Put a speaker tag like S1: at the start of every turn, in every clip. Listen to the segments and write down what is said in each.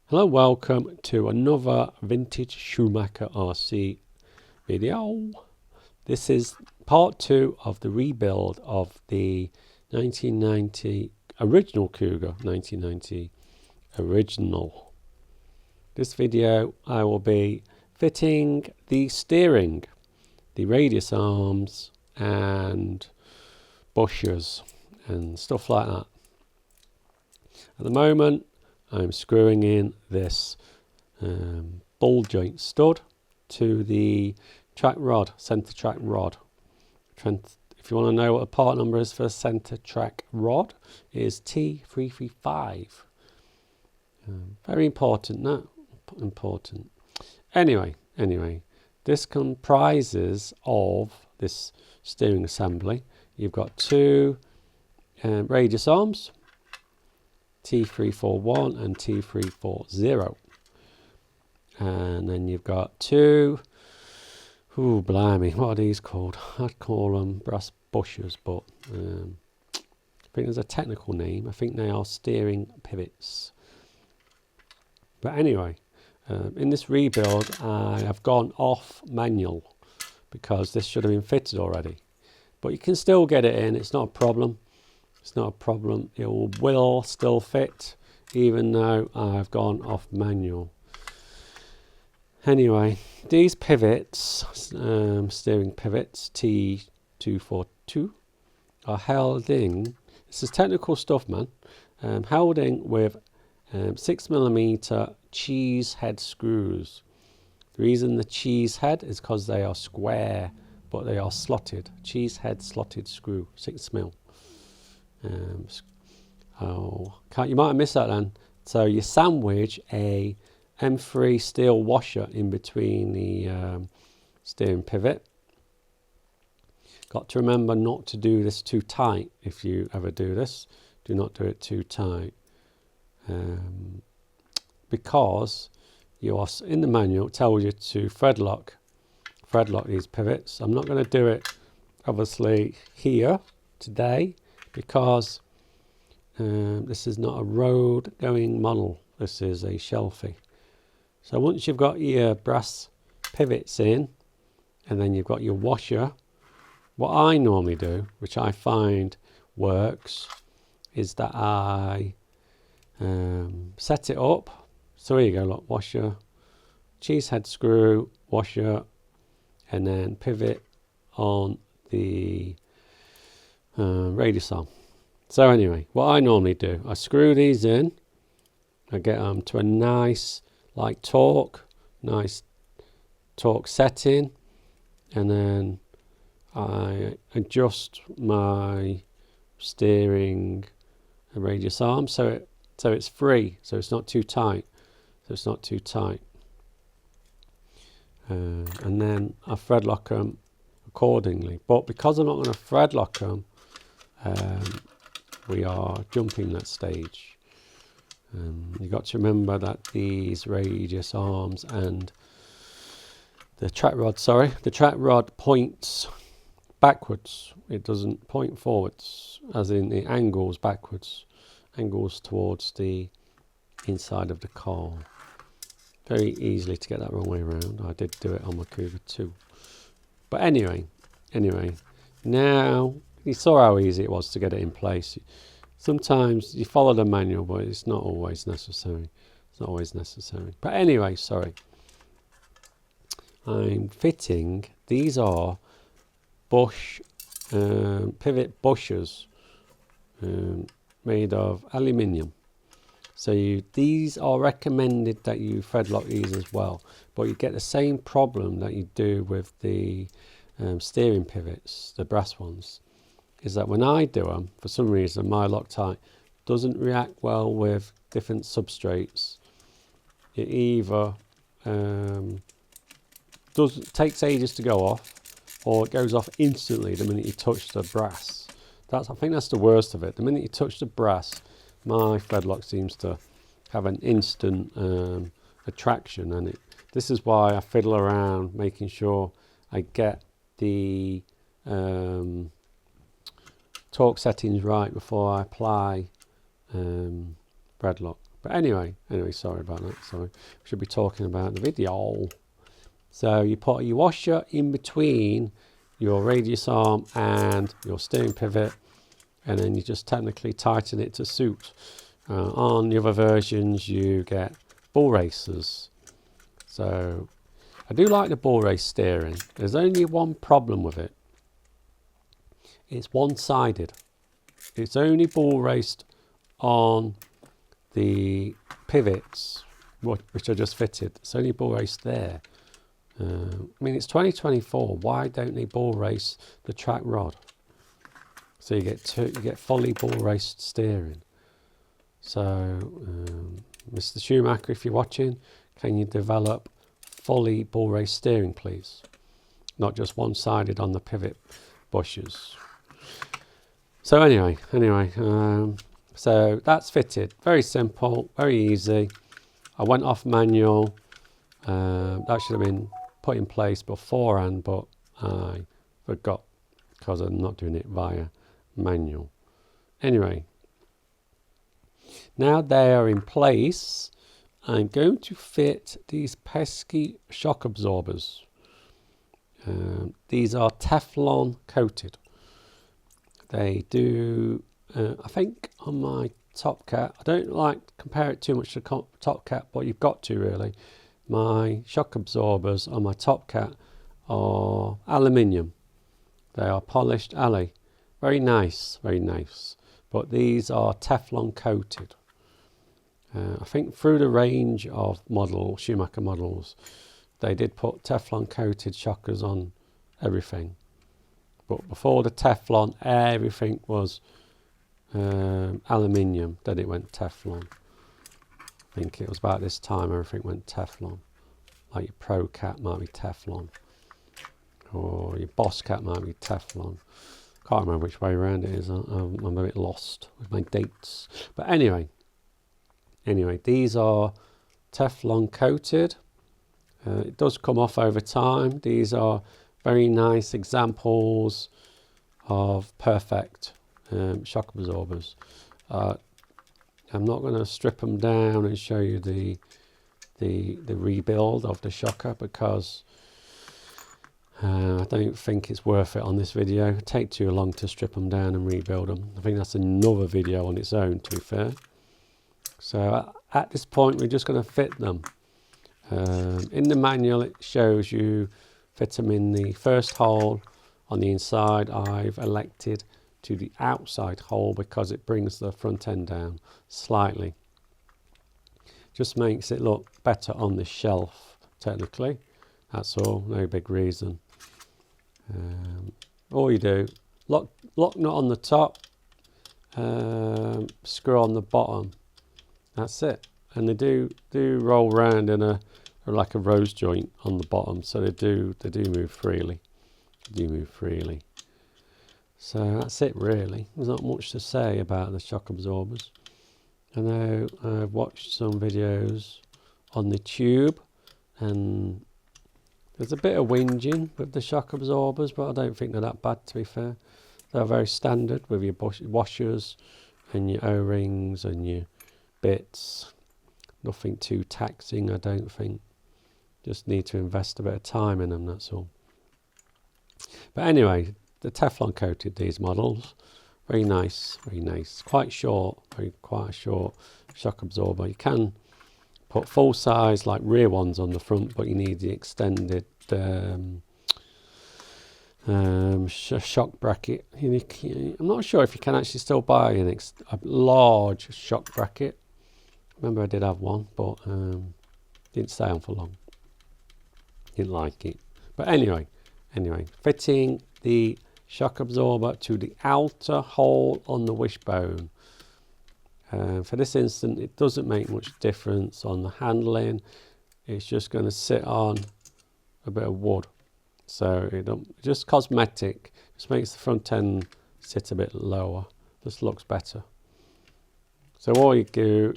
S1: Hello, welcome to another vintage Schumacher RC video. This is part 2 of the rebuild of the 1990 original Cougar, 1990 original. This video I will be fitting the steering, the radius arms and bushers and stuff like that. At the moment I'm screwing in this ball joint stud to the track rod, centre track rod. If you want to know what the part number is for a centre track rod, it is T335. Very important, not important. Anyway, this comprises of this steering assembly. You've got two radius arms, T341 and T340, and then you've got two, blimey, what are these called? I'd call them brass bushers, but I think there's a technical name. I think they are steering pivots. But anyway, in this rebuild I have gone off manual because this should have been fitted already, but you can still get it in, it's not a problem. It's not a problem, it will still fit even though I've gone off manual. Anyway, these pivots, steering pivots T242, are held in, this is technical stuff man, held in with 6mm cheese head screws. The reason the cheese head is because they are square but they are slotted, cheese head slotted screw, 6mm. You might have missed that then. So you sandwich a M3 steel washer in between the steering pivot. Got to remember not to do this too tight. If you ever do this, do not do it too tight, because you are in the manual, it tells you to thread lock these pivots. I'm not going to do it obviously here today, because this is not a road going model, this is a shelfie. So once you've got your brass pivots in and then you've got your washer, what I normally do, which I find works, is that I set it up. So here you go, look, washer, cheese head screw, washer, and then pivot on the radius arm. So anyway, what I normally do, I screw these in, I get them to a nice torque setting, and then I adjust my steering radius arm so it's free, so it's not too tight, and then I thread lock them accordingly. But because I'm not going to thread lock them, we are jumping that stage. You've got to remember that these radius arms and the track rod points backwards. It doesn't point forwards, as in it angles backwards, angles towards the inside of the car. Very easily to get that wrong way around. I did do it on my Cougar too. But anyway, now you saw how easy it was to get it in place. Sometimes you follow the manual, but it's not always necessary. But anyway, sorry. I'm fitting, these are pivot bushers made of aluminium. So these are recommended that you thread lock these as well, but you get the same problem that you do with the steering pivots, the brass ones, is that when I do them, for some reason my Loctite doesn't react well with different substrates. It either takes ages to go off, or it goes off instantly the minute you touch the brass. I think that's the worst of it. The minute you touch the brass, my thread lock seems to have an instant attraction, and this is why I fiddle around making sure I get the torque settings right before I apply thread lock. But anyway, sorry about that. Sorry, we should be talking about the video. So you put your washer in between your radius arm and your steering pivot, and then you just technically tighten it to suit. On the other versions you get bull racers. So I do like the bull race steering. There's only one problem with it. It's one-sided. It's only bull raced on the pivots, which are just fitted. It's only bull raced there. I mean, it's 2024. Why don't they bull race the track rod? So you get fully bull raced steering. So, Mr. Schumacher, if you're watching, can you develop fully bull race steering, please? Not just one-sided on the pivot bushes. So anyway, so that's fitted. Very simple, very easy. I went off manual. That should have been put in place beforehand, but I forgot because I'm not doing it via manual. Anyway, now they are in place, I'm going to fit these pesky shock absorbers. These are Teflon coated. They do, I think on my Top Cat, I don't like to compare it too much to Top Cat, but you've got to really. My shock absorbers on my Top Cat are aluminium. They are polished alloy. Very nice, very nice. But these are Teflon coated. I think through the range of Schumacher models, they did put Teflon coated shockers on everything. But before the Teflon, everything was aluminium. Then it went Teflon. I think it was about this time everything went Teflon. Like your Pro Cat might be Teflon, or your Boss Cat might be Teflon. Can't remember which way around it is. I'm a bit lost with my dates. But anyway, these are Teflon coated. It does come off over time. These are very nice examples of perfect shock absorbers. I'm not going to strip them down and show you the rebuild of the shocker because I don't think it's worth it on this video. It'd take too long to strip them down and rebuild them. I think that's another video on its own, to be fair. So at this point, we're just going to fit them. In the manual, it shows you fit them in the first hole on the inside. I've elected to the outside hole because it brings the front end down slightly. Just makes it look better on the shelf, technically. That's all, no big reason. All you do, lock nut on the top, screw on the bottom. That's it. And they do roll round in like a rose joint on the bottom, so they do move freely. So that's it really. There's not much to say about the shock absorbers. I know I've watched some videos on the tube and there's a bit of whinging with the shock absorbers, but I don't think they're that bad, to be fair. They're very standard with your washers and your O-rings and your bits. Nothing too taxing, I don't think. Just need to invest a bit of time in them, that's all. But anyway, the Teflon coated these models. Very nice, very nice. Quite a short shock absorber. You can put full size like rear ones on the front, but you need the extended shock bracket. I'm not sure if you can actually still buy a large shock bracket. Remember I did have one, but didn't stay on for long. Didn't like it. But anyway, fitting the shock absorber to the outer hole on the wishbone. For this instant, it doesn't make much difference on the handling. It's just going to sit on a bit of wood. So just cosmetic. Just makes the front end sit a bit lower. Just looks better. So all you do,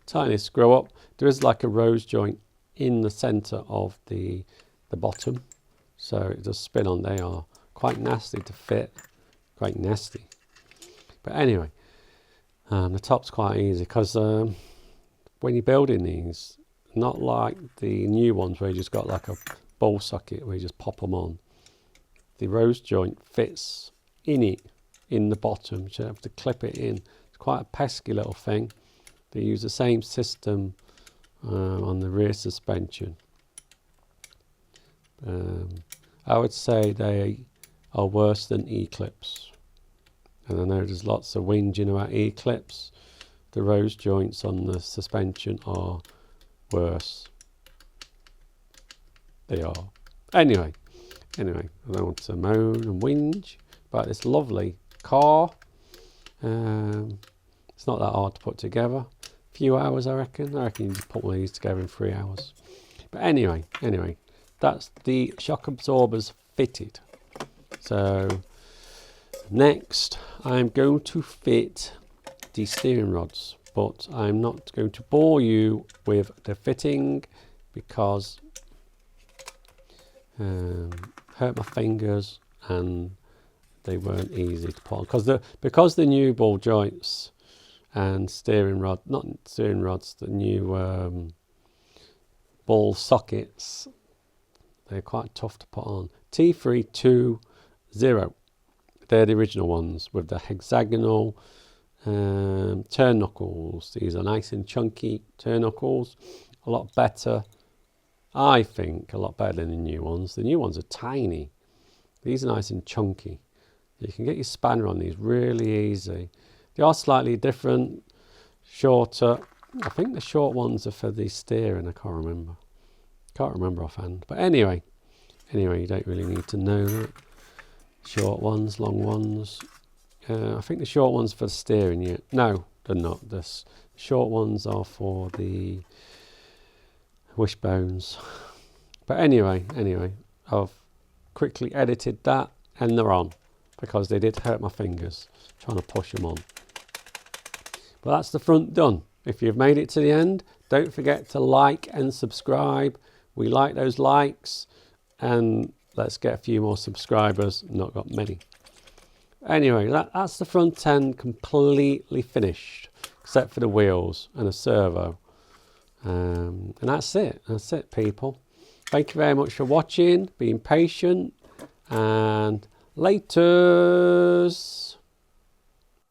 S1: tighten this screw up. There is like a rose joint in the center of the bottom. So it does spin on. They are quite nasty to fit. Quite nasty. But anyway, The top's quite easy because when you're building these, not like the new ones where you just got like a ball socket where you just pop them on. The rose joint fits in it, in the bottom, so you have to clip it in. It's quite a pesky little thing. They use the same system on the rear suspension. I would say they are worse than E-clips. And I know there's lots of whinging about E-clips. The rose joints on the suspension are worse. They are. Anyway, I don't want to moan and whinge about this lovely car. It's not that hard to put together. A few hours, I reckon. I reckon you just put one of these together in 3 hours. But anyway, that's the shock absorbers fitted. So next, I'm going to fit the steering rods, but I'm not going to bore you with the fitting because hurt my fingers and they weren't easy to put on because the new ball joints and steering rod, not steering rods, the new ball sockets, they're quite tough to put on. T320, they're the original ones with the hexagonal turn knuckles. These are nice and chunky turn knuckles, a lot better, I think, a lot better than the new ones. The new ones are tiny. These are nice and chunky. You can get your spanner on these really easy. They are slightly different, shorter. I think the short ones are for the steering. I can't remember offhand. But anyway, you don't really need to know that. Short ones, long ones. I think the short ones for the steering. Yeah, no, they're not. The short ones are for the wishbones. But anyway, I've quickly edited that and they're on because they did hurt my fingers trying to push them on. But that's the front done. If you've made it to the end, don't forget to like and subscribe. We like those likes, and let's get a few more subscribers. Not got many. Anyway, that's the front end completely finished, except for the wheels and a servo. And that's it. That's it, people. Thank you very much for watching, being patient, and laters.